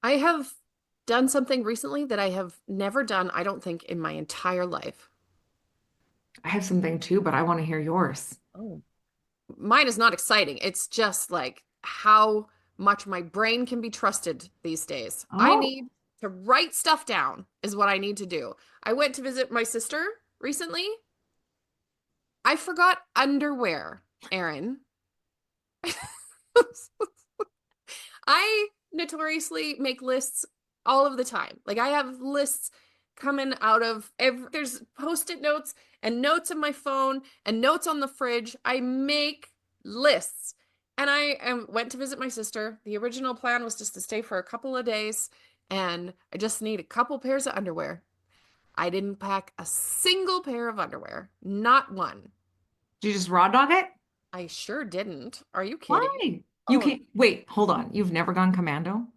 I have done something recently that I have never done, I don't think, in my entire life. I have something too, but I want to hear yours. Oh. Mine is not exciting. It's just like how much my brain can be trusted these days. I Oh, need to write stuff down, is what I need to do. I went to visit my sister recently. I forgot underwear, Erin. I notoriously make lists all of the time. Like I have lists coming out of there's post-it notes and notes on my phone and notes on the fridge. I make lists. And went to visit my sister. The original plan was just to stay for a couple of days, and I just need a couple pairs of underwear. I didn't pack a single pair of underwear, not one. did you just raw dog it? I sure didn't. Are you kidding? Why? You Oh, can't wait, hold on. You've never gone commando?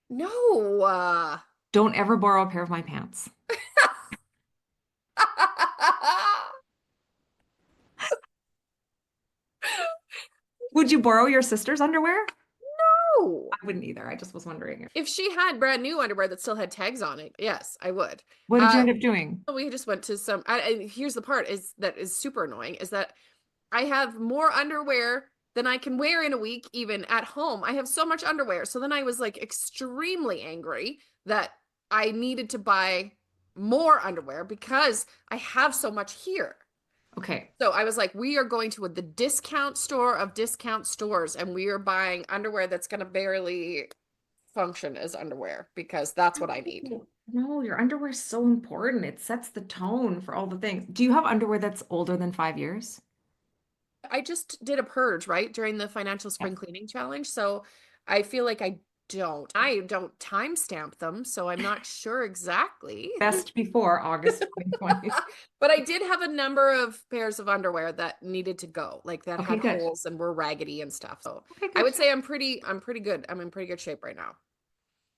no. Don't ever borrow a pair of my pants. Would you borrow your sister's underwear? No. I wouldn't either. I just was wondering. If she had brand new underwear that still had tags on it, yes, I would. What did you Uh, end up doing? we just went to some. Here's the part is that is super annoying is that I have more underwear than I can wear in a week, even at home. I have so much underwear. So then I was like extremely angry that I needed to buy more underwear because I have so much here. Okay. So I was like, we are going to the discount store of discount stores and we are buying underwear that's going to barely function as underwear because that's what I need. No, no, your underwear is so important. It sets the tone for all the things. Do you have underwear that's older than 5 years? I just did a purge, right, during the financial Yeah. spring cleaning challenge. So I feel like I don't timestamp them, so I'm not sure exactly. Best before August 2020. But I did have a number of pairs of underwear that needed to go, like that Okay, had good. holes and were raggedy and stuff. So Okay, I good. would say I'm pretty good. I'm in pretty good shape right now.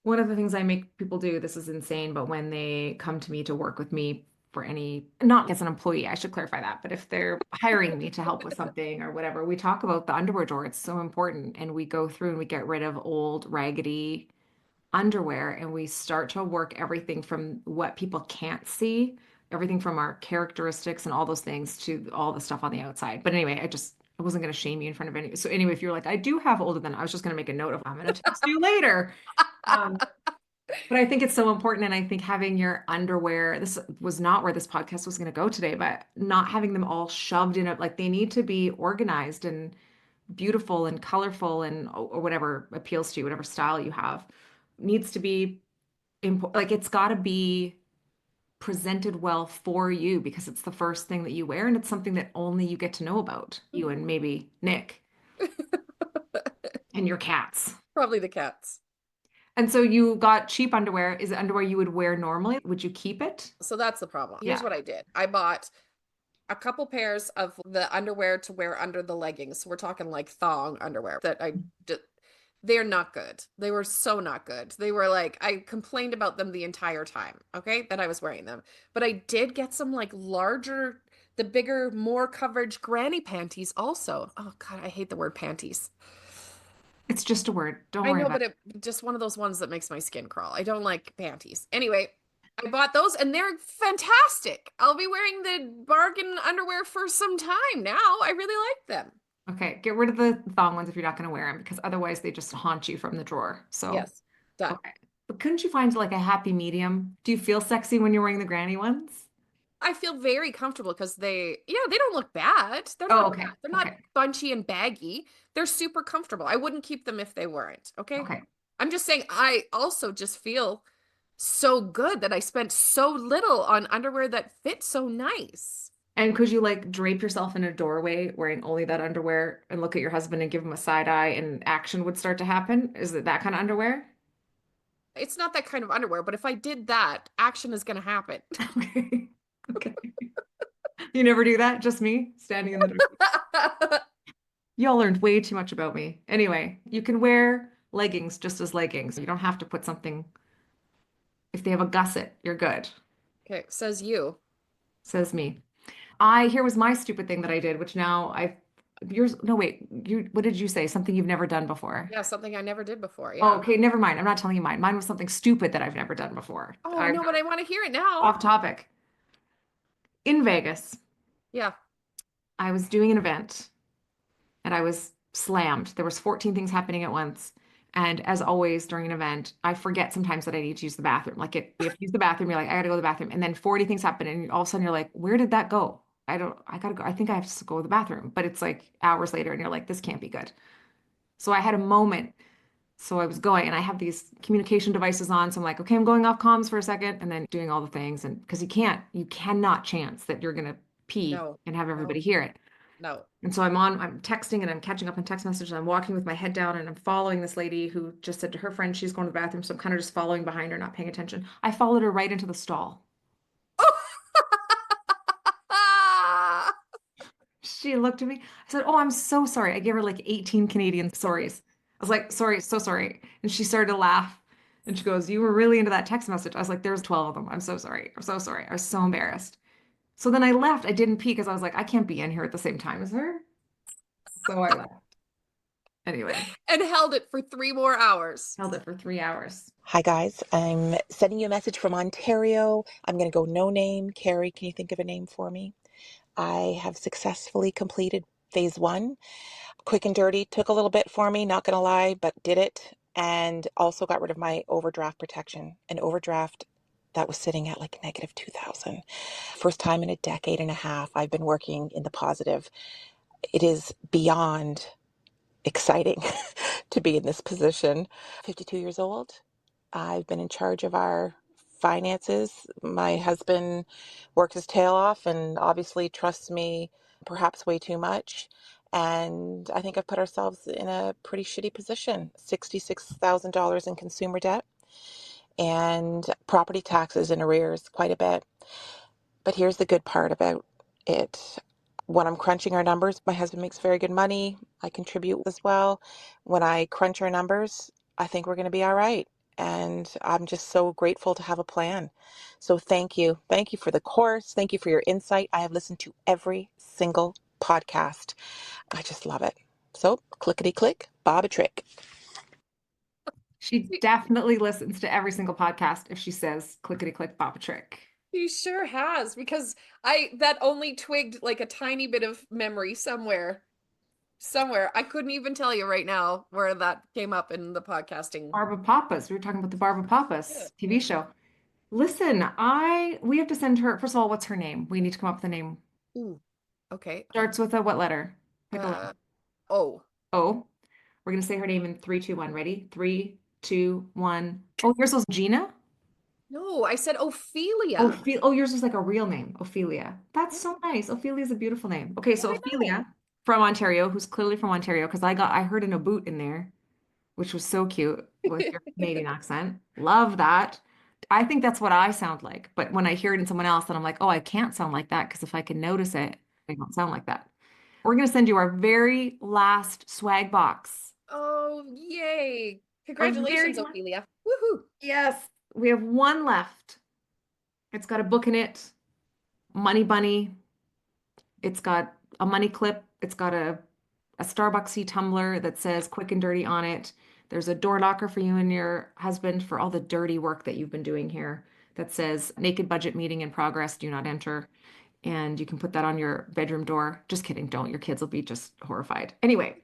One of the things I make people do, this is insane, but when they come to me to work with me for any, not as an employee, I should clarify that, but if they're hiring me to help with something or whatever, we talk about the underwear drawer. It's so important. And we go through and we get rid of old, raggedy underwear and we start to work everything from what people can't see, everything from our characteristics and all those things to all the stuff on the outside. But anyway, I wasn't going to shame you in front of any. So anyway, if you're like, I do have older than, I was just going to make a note of, I'm going to text you later. Um, but I think it's so important. And I think having your underwear, this was not where this podcast was going to go today, but not having them all shoved in it, like they need to be organized and beautiful and colorful and or whatever appeals to you, whatever style you have, needs to be like it's got to be presented well for you because it's the first thing that you wear and it's something that only you get to know about, you and maybe Nick and your cats. Probably the cats. And so you got cheap underwear. Is it underwear you would wear normally? Would you keep it? So that's the problem. Here's Yeah. what I did. I bought a couple pairs of the underwear to wear under the leggings. So we're talking like thong underwear that I did. They're not good. They were so not good. They were like, I complained about them the entire time, okay, that I was wearing them. But I did get some like larger, the bigger, more coverage granny panties also. Oh God, I hate the word panties. It's just a word. Don't I worry know, about but it just one of those ones that makes my skin crawl. I don't like panties. Anyway, I bought those and they're fantastic. I'll be wearing the bargain underwear for some time now. I really like them. it. Okay. Get rid of the thong ones if you're not going to wear them because otherwise they just haunt you from the drawer. So, Yes, done. okay. But couldn't you find like a happy medium? Do you feel sexy when you're wearing the granny ones? I feel very comfortable because yeah, they don't look bad. They're Oh, not bad. okay. They're not Okay. bunchy and baggy. They're super comfortable. I wouldn't keep them if they weren't. Okay. Okay. I'm just saying, I also just feel so good that I spent so little on underwear that fit so nice. And could you like drape yourself in a doorway wearing only that underwear and look at your husband and give him a side eye and action would start to happen? Is it that kind of underwear? It's not that kind of underwear, but if I did that, action is going to happen. Okay. Okay. You never do that? Just me standing in the door. Y'all learned way too much about me. Anyway, you can wear leggings just as leggings. You don't have to put something, if they have a gusset, you're good, Okay, says you. says me. Here was my stupid thing that I did, which now Yours, no, wait, what did you say? Something you've never done before. Yeah, something I never did before. Oh, Yeah. okay, never mind. I'm not telling you mine. Mine was something stupid that I've never done before. Oh, I I'm know, but I want to hear it now. off topic. In Vegas, Yeah. I was doing an event and I was slammed. There was 14 things happening at once. And as always during an event, I forget sometimes that I need to use the bathroom. Like we have to use the bathroom, you're like, I gotta go to the bathroom. And then 40 things happen and all of a sudden you're like, where did that go? I gotta go. I think I have to go to the bathroom. But it's like hours later and you're like, this can't be good. So I had a moment. So I was going and I have these communication devices on. So I'm like, okay, I'm going off comms for a second and then doing all the things. And because you cannot chance that you're gonna pee No, and have everybody no, hear it. no. And so I'm texting and I'm catching up on text messages. I'm walking with my head down and I'm following this lady who just said to her friend she's going to the bathroom. So I'm kind of just following behind her, not paying attention. I followed her right into the stall. Ah! She looked at me. I said, oh, I'm so sorry. I gave her like 18 Canadian sorries. I was like, sorry, so sorry. And she started to laugh. And she goes, you were really into that text message. I was like, there's 12 of them. I'm so sorry. I'm so sorry. I was so embarrassed. So then I left. I didn't pee because I was like, I can't be in here at the same time as her. So I left. Anyway, And held it for 3 more hours. held it for 3 hours. Hi guys, I'm sending you a message from Ontario. I'm going to go no name. Keri, can you think of a name for me? I have successfully completed phase one. Quick and dirty, took a little bit for me, not going to lie, but did it. And also got rid of my overdraft protection. An overdraft that was sitting at like negative 2,000. First time in a decade and a half I've been working in the positive. It is beyond exciting to be in this position. 52 years old. I've been in charge of our finances. My husband works his tail off and obviously trusts me perhaps way too much. And I think I've put ourselves in a pretty shitty position. $66,000 in consumer debt and property taxes in arrears, quite a bit. But here's the good part about it. When I'm crunching our numbers, my husband makes very good money. I contribute as well. When I crunch our numbers, I think we're going to be all right. And I'm just so grateful to have a plan. So thank you. Thank you for the course. Thank you for your insight. I have listened to every single podcast. I just love it. So clickety click, bob a trick. She definitely listens to every single podcast if she says clickety click bop a trick. He sure has, because I that only twigged like a tiny bit of memory somewhere. Somewhere. I couldn't even tell you right now where that came up in the podcasting. Barbara Pappas. We were talking about the Barbara Yeah. Pappas TV show. Listen, we have to send her. First of all, what's her name? We need to come up with a name. Ooh. Okay. Starts with a what letter? Pick a letter. Uh oh. O. We're gonna say her name in three, two, one. Ready? Three, two, one. Oh, yours was Gina? No, I said Ophelia. Oh, yours was like a real name, Ophelia. That's Yeah, so nice. Ophelia is a beautiful name. Okay, so I know. Ophelia from Ontario, who's clearly from Ontario, because I heard an a boot in there, which was so cute with your Canadian accent. Love that. I think that's what I sound like. But when I hear it in someone else, then I'm like, oh, I can't sound like that because if I can notice it, I don't sound like that. We're going to send you our very last swag box. Oh, yay. Our very Congratulations, last. Ophelia. Woohoo. Yes, we have one left. It's got a book in it, money bunny. It's got a money clip. It's got a Starbucksy tumbler that says quick and dirty on it. There's a door locker for you and your husband for all the dirty work that you've been doing here that says naked budget meeting in progress, do not enter. And you can put that on your bedroom door. Just kidding, don't. Your kids will be just horrified. Anyway,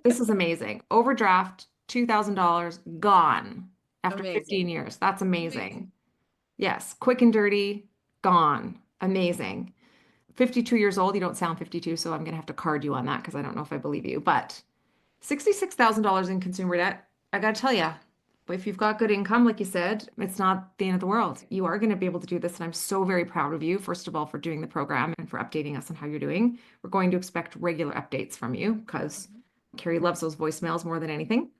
this is amazing. Overdraft, $2,000 gone after 15 Amazing. years. That's Amazing. amazing. Yes, quick and dirty, gone. Amazing. 52 years old. You don't sound 52, so I'm going to have to card you on that because I don't know if I believe you. But $66,000 in consumer debt, I got to tell you, if you've got good income, like you said, it's not the end of the world. You are going to be able to do this. And I'm so very proud of you, first of all, for doing the program and for updating us on how you're doing. We're going to expect regular updates from you because Mhm. Keri loves those voicemails more than anything.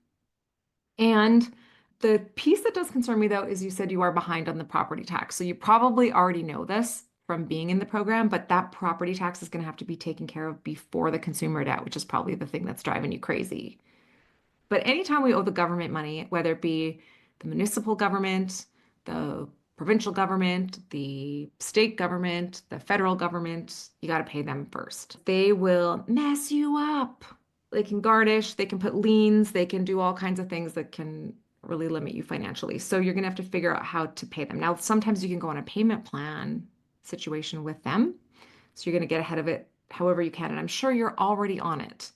And the piece that does concern me, though, is you said you are behind on the property tax. So you probably already know this from being in the program, but that property tax is going to have to be taken care of before the consumer debt, which is probably the thing that's driving you crazy. But anytime we owe the government money, whether it be the municipal government, the provincial government, the state government, the federal government, you got to pay them first. They will mess you up. They can garnish, they can put liens, they can do all kinds of things that can really limit you financially. So you're going to have to figure out how to pay them. Now, sometimes you can go on a payment plan situation with them. So you're going to get ahead of it however you can. And I'm sure you're already on it,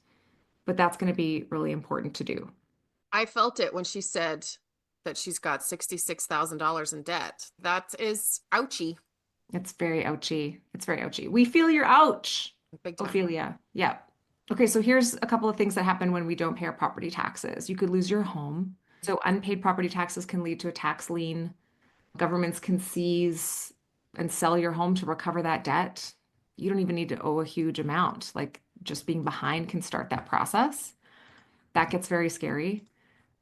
but that's going to be really important to do. I felt it when she said that she's got $66,000 in debt. That is ouchy. It's very ouchy. It's very ouchy. We feel your ouch, Big time. Ophelia. Yeah. Okay, so here's a couple of things that happen when we don't pay our property taxes. You could lose your home. So unpaid property taxes can lead to a tax lien. Governments can seize and sell your home to recover that debt. You don't even need to owe a huge amount. Like just being behind can start that process. That gets very scary.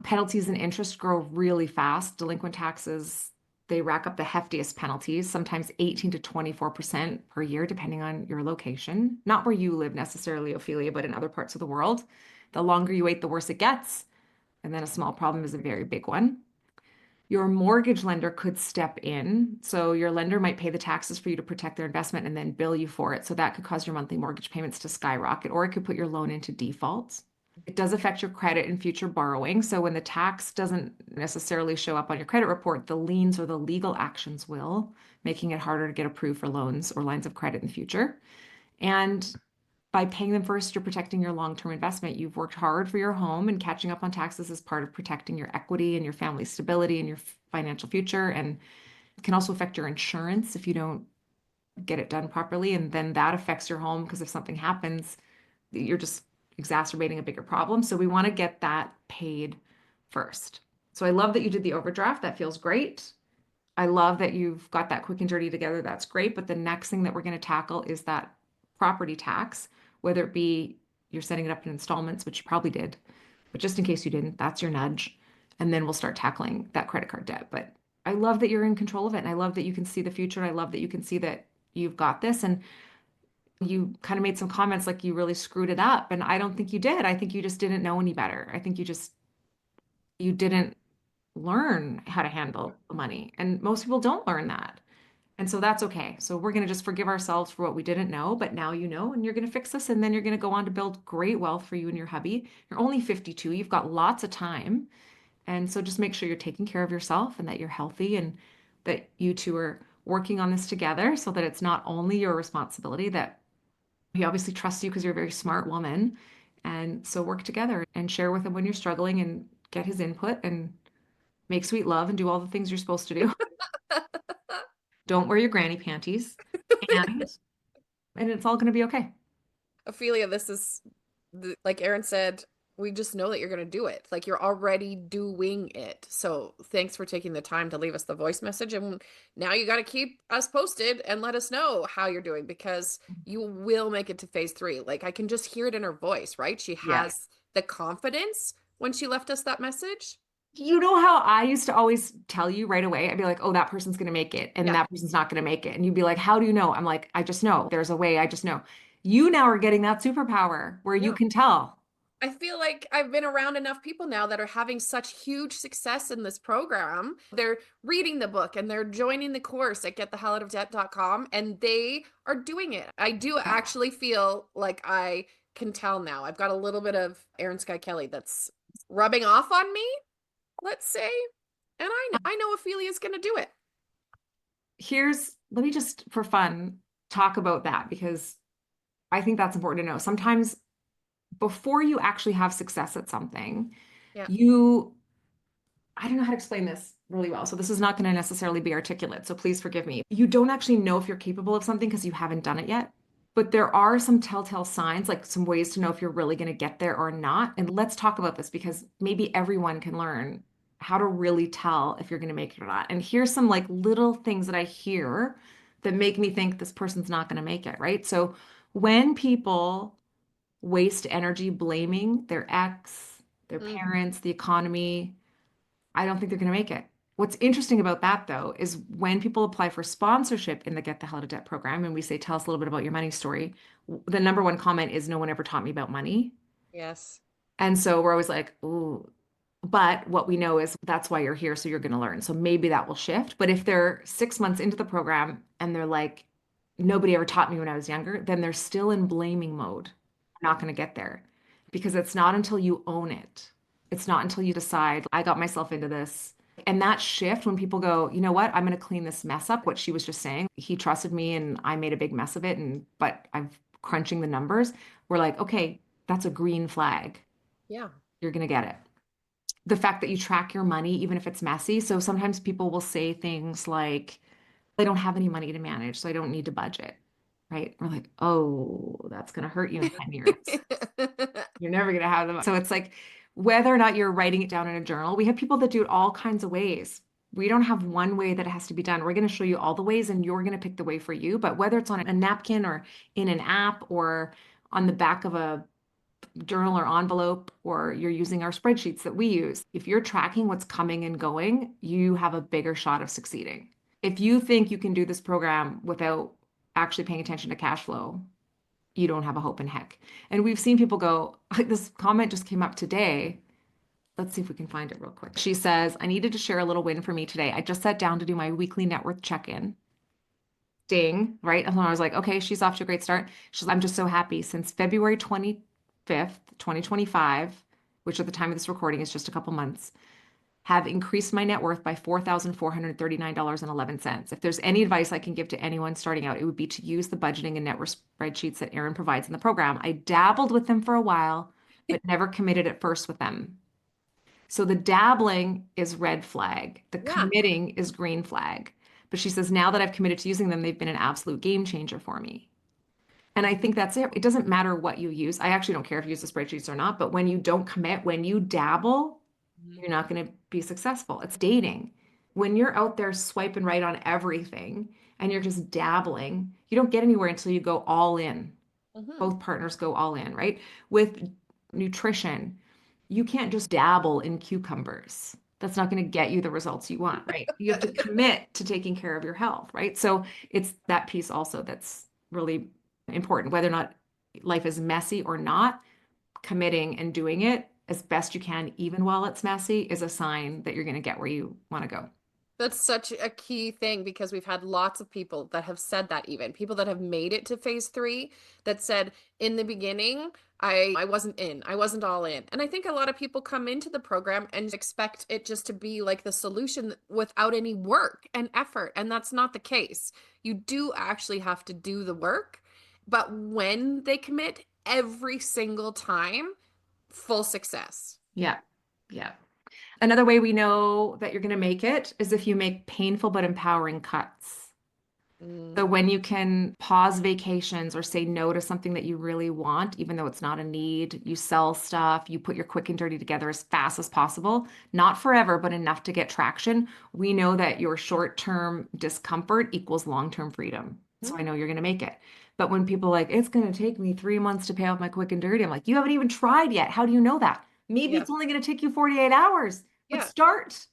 Penalties and interest grow really fast. Delinquent taxes, they rack up the heftiest penalties, sometimes 18 to 24% per year, depending on your location. Not where you live necessarily, Ophelia, but in other parts of the world. The longer you wait, the worse it gets. And then a small problem is a very big one. Your mortgage lender could step in. So your lender might pay the taxes for you to protect their investment and then bill you for it. So that could cause your monthly mortgage payments to skyrocket, or it could put your loan into default. It does affect your credit and future borrowing. So when the tax doesn't necessarily show up on your credit report, the liens or the legal actions will, making it harder to get approved for loans or lines of credit in the future. And by paying them first, you're protecting your long-term investment. You've worked hard for your home, and catching up on taxes is part of protecting your equity and your family stability and your financial future. And it can also affect your insurance if you don't get it done properly. And then that affects your home because if something happens, you're just exacerbating a bigger problem. So we want to get that paid first. So I love that you did the overdraft. That feels great. I love that you've got that quick and dirty together. That's great. But the next thing that we're going to tackle is that property tax, whether it be you're setting it up in installments, which you probably did, but just in case you didn't, that's your nudge. And then we'll start tackling that credit card debt. But I love that you're in control of it. And I love that you can see the future. And I love that you can see that you've got this. And you kind of made some comments like you really screwed it up. And I don't think you did. I think you just didn't know any better. I think you didn't learn how to handle money. And most people don't learn that. And so that's okay. So we're going to just forgive ourselves for what we didn't know, but now you know, and you're going to fix this. And then you're going to go on to build great wealth for you and your hubby. You're only 52. You've got lots of time. And so just make sure you're taking care of yourself and that you're healthy and that you two are working on this together so that it's not only your responsibility, that he obviously trusts you because you're a very smart woman. And so work together and share with him when you're struggling and get his input and make sweet love and do all the things you're supposed to do. Don't wear your granny panties. And and it's all going to be okay. Ophelia, this is like Erin said, we just know that you're going to do it. Like you're already doing it. So thanks for taking the time to leave us the voice message. And now you got to keep us posted and let us know how you're doing because you will make it to phase 3. Like I can just hear it in her voice, right? She Yeah. has the confidence when she left us that message. You know how I used to always tell you right away? I'd be like, oh, that person's going to make it and Yeah. that person's not going to make it. And you'd be like, how do you know? I'm like, I just know. There's a way. I just know. You now are getting that superpower where you Yeah. can tell. I feel like I've been around enough people now that are having such huge success in this program. They're reading the book and they're joining the course at getthehelloutofdebt.com and they are doing it. I do actually feel like I can tell now. I've got a little bit of Erin Sky Kelly that's rubbing off on me, let's say. And I know Ophelia's going to do it. Let me just for fun talk about that because I think that's important to know. Sometimes before you actually have success at something, Yeah. I don't know how to explain this really well. So this is not going to necessarily be articulate. So please forgive me. You don't actually know if you're capable of something because you haven't done it yet. But there are some telltale signs, like some ways to know if you're really going to get there or not. And let's talk about this because maybe everyone can learn how to really tell if you're going to make it or not. And here's some like little things that I hear that make me think this person's not going to make it, right? So when people waste energy blaming their ex, their Mm. parents, the economy, I don't think they're going to make it. What's interesting about that, though, is when people apply for sponsorship in the Get the Hell Out of Debt program and we say, tell us a little bit about your money story, the number one comment is, no one ever taught me about money. Yes. And so we're always like, ooh, But what we know is that's why you're here, so you're going to learn. So maybe that will shift. But if they're 6 months into the program and they're like, nobody ever taught me when I was younger, then they're still in blaming mode. I'm not going to get there because it's not until you own it. It's not until you decide, I got myself into this. And that shift when people go, you know what, I'm going to clean this mess up, what she was just saying, he trusted me and I made a big mess of it. But I'm crunching the numbers. We're like, okay, that's a green flag. Yeah. You're going to get it. The fact that you track your money, even if it's messy. So sometimes people will say things like, I don't have any money to manage, so I don't need to budget. Right? We're like, oh, that's going to hurt you in 10 years. You're never going to have them. So it's like whether or not you're writing it down in a journal, we have people that do it all kinds of ways. We don't have one way that it has to be done. We're going to show you all the ways and you're going to pick the way for you. But whether it's on a napkin or in an app or on the back of a journal or envelope, or you're using our spreadsheets that we use, if you're tracking what's coming and going, you have a bigger shot of succeeding. If you think you can do this program without actually paying attention to cash flow, you don't have a hope in heck. And we've seen people go, this comment just came up today. Let's see if we can find it real quick. She says, I needed to share a little win for me today. I just sat down to do my weekly net worth check-in. Ding, right? And then I was like, okay, she's off to a great start. She's, I'm just so happy since February 25th, 2025, which at the time of this recording is just a couple months, have increased my net worth by $4,439.11. If there's any advice I can give to anyone starting out, it would be to use the budgeting and net worth spreadsheets that Erin provides in the program. I dabbled with them for a while, but never committed at first with them. So the dabbling is red flag. The Yeah. committing is green flag. But she says, now that I've committed to using them, they've been an absolute game changer for me. And I think that's it. It doesn't matter what you use. I actually don't care if you use the spreadsheets or not, but when you don't commit, when you dabble, you're not going to be successful. It's dating. When you're out there swiping right on everything and you're just dabbling, you don't get anywhere until you go all in. Mhm. Both partners go all in, right? With nutrition, you can't just dabble in cucumbers. That's not going to get you the results you want, right? You have to commit to taking care of your health, right? So it's that piece also that's really important, whether or not life is messy or not, committing and doing it as best you can, even while it's messy, is a sign that you're going to get where you want to go. That's such a key thing because we've had lots of people that have said that, even people that have made it to phase 3 that said in the beginning, I wasn't in, I wasn't all in. And I think a lot of people come into the program and expect it just to be like the solution without any work and effort. And that's not the case. You do actually have to do the work, but when they commit every single time, full success. Yeah. Yeah. Another way we know that you're going to make it is if you make painful but empowering cuts. So Mm. when you can pause vacations or say no to something that you really want, even though it's not a need, you sell stuff, you put your quick and dirty together as fast as possible, not forever, but enough to get traction. We know that your short-term discomfort equals long-term freedom. So I know you're going to make it. But when people are like, it's going to take me 3 months to pay off my quick and dirty, I'm like, you haven't even tried yet. How do you know that? Maybe Yeah. it's only going to take you 48 hours, but Yeah. start.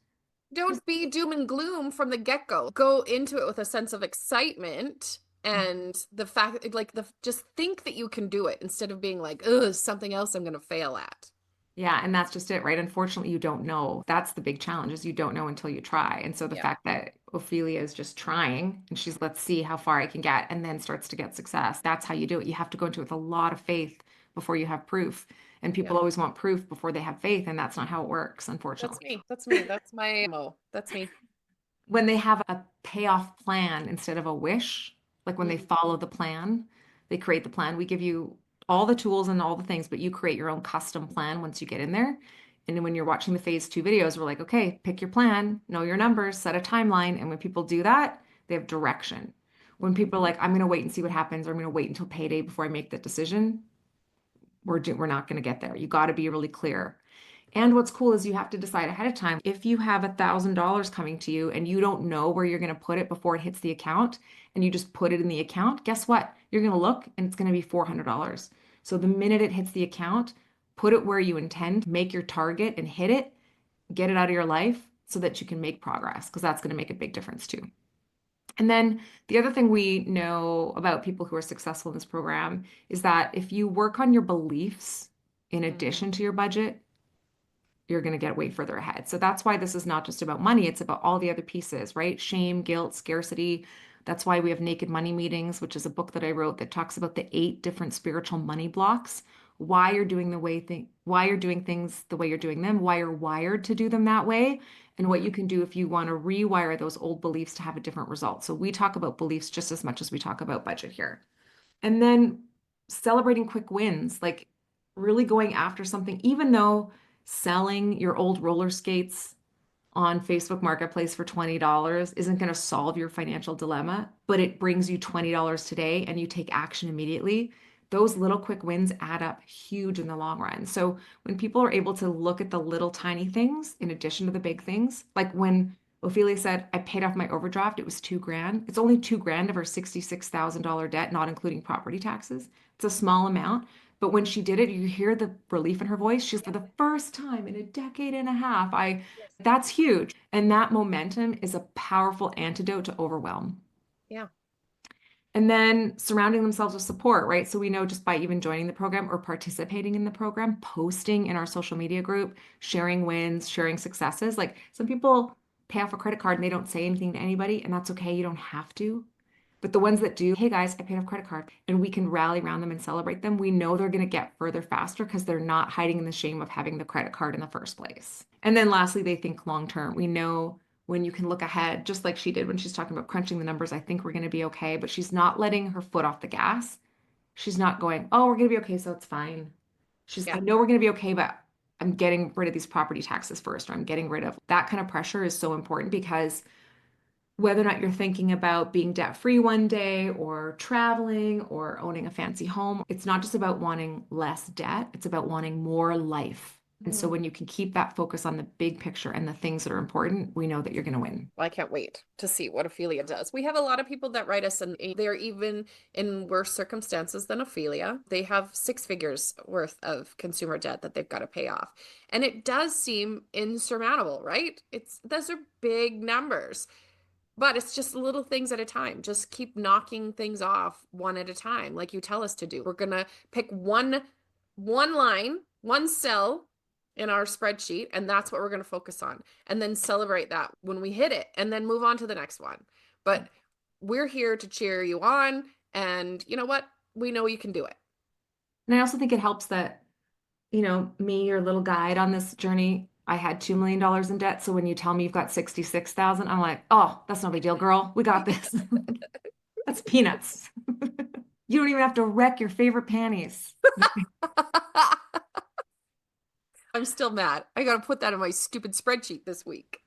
Don't be doom and gloom from the get-go. Go into it with a sense of excitement and the fact, like, the just think that you can do it instead of being like, oh, something else I'm gonna fail at. Yeah, and that's just it, right? Unfortunately, you don't know. That's the big challenge is you don't know until you try. And so the Yeah. fact that Ophelia is just trying and she's, let's see how far I can get, and then starts to get success. That's how you do it. You have to go into it with a lot of faith before you have proof. And Yeah. people always want proof before they have faith, and that's not how it works, That's unfortunately. me. That's me. That's my mo. That's me. When they have a payoff plan instead of a wish, like when they Mm. follow the plan, they create the plan. We give you all the tools and all the things, but you create your own custom plan once you get in there. And then when you're watching the phase 2 videos, we're like, okay, pick your plan, know your numbers, set a timeline. And when people do that, they have direction. When people are like, I'm going to wait and see what happens, or I'm going to wait until payday before I make that decision, we're not going to get there. You got to be really clear. And what's cool is you have to decide ahead of time. If you have $1,000 coming to you and you don't know where you're going to put it before it hits the account, and you just put it in the account, guess what? You're going to look and it's going to be $400. So the minute it hits the account, put it where you intend, make your target and hit it, get it out of your life so that you can make progress, because that's going to make a big difference too. And then the other thing we know about people who are successful in this program is that if you work on your beliefs in Mm. addition to your budget, you're going to get way further ahead. So that's why this is not just about money, it's about all the other pieces, right? Shame, guilt, scarcity. That's why we have Naked Money Meetings, which is a book that I wrote that talks about the 8 different spiritual money blocks, why you're doing why you're doing things the way you're doing them, why you're wired to do them that way, and what you can do if you want to rewire those old beliefs to have a different result. So we talk about beliefs just as much as we talk about budget here. And then celebrating quick wins, like really going after something, even though selling your old roller skates on Facebook Marketplace for $20 isn't going to solve your financial dilemma, but it brings you $20 today and you take action immediately. Those little quick wins add up huge in the long run. So when people are able to look at the little tiny things in addition to the big things, like when Ophelia said, I paid off my overdraft, it was 2 grand. It's only 2 grand of her $66,000 debt, not including property taxes. It's a small amount. But when she did it, you hear the relief in her voice. She's for the first time in a decade and a half, that's huge. And that momentum is a powerful antidote to overwhelm. Yeah. And then surrounding themselves with support, right? So we know just by even joining the program or participating in the program, posting in our social media group, sharing wins, sharing successes. Like some people pay off a credit card and they don't say anything to anybody, and that's okay. You don't have to. But the ones that do, hey guys, I paid off credit card, and we can rally around them and celebrate them. We know they're going to get further faster because they're not hiding in the shame of having the credit card in the first place. And then lastly, they think long term. We know when you can look ahead, just like she did when she's talking about crunching the numbers, I think we're going to be okay, but she's not letting her foot off the gas. She's not going, oh, we're going to be okay, so it's fine. I Yeah. know we're going to be okay, but I'm getting rid of these property taxes first, or I'm getting rid of that kind of pressure is so important because whether or not you're thinking about being debt free one day or traveling or owning a fancy home, it's not just about wanting less debt, it's about wanting more life. And so when you can keep that focus on the big picture and the things that are important, we know that you're going to win. I can't wait to see what Ophelia does. We have a lot of people that write us, and they're even in worse circumstances than Ophelia. They have 6 figures worth of consumer debt that they've got to pay off. And it does seem insurmountable, right? Those are big numbers. But it's just little things at a time. Just keep knocking things off one at a time, like you tell us to do. We're gonna pick one line, one cell in our spreadsheet, and that's what we're gonna focus on. And then celebrate that when we hit it, and then move on to the next one. But we're here to cheer you on, and you know what? We know you can do it. And I also think it helps that, me, your little guide on this journey, I had $2 million in debt. So when you tell me you've got 66,000, I'm like, oh, that's no big deal, girl. We got this. That's peanuts. You don't even have to wreck your favorite panties. I'm still mad. I gotta put that in my stupid spreadsheet this week.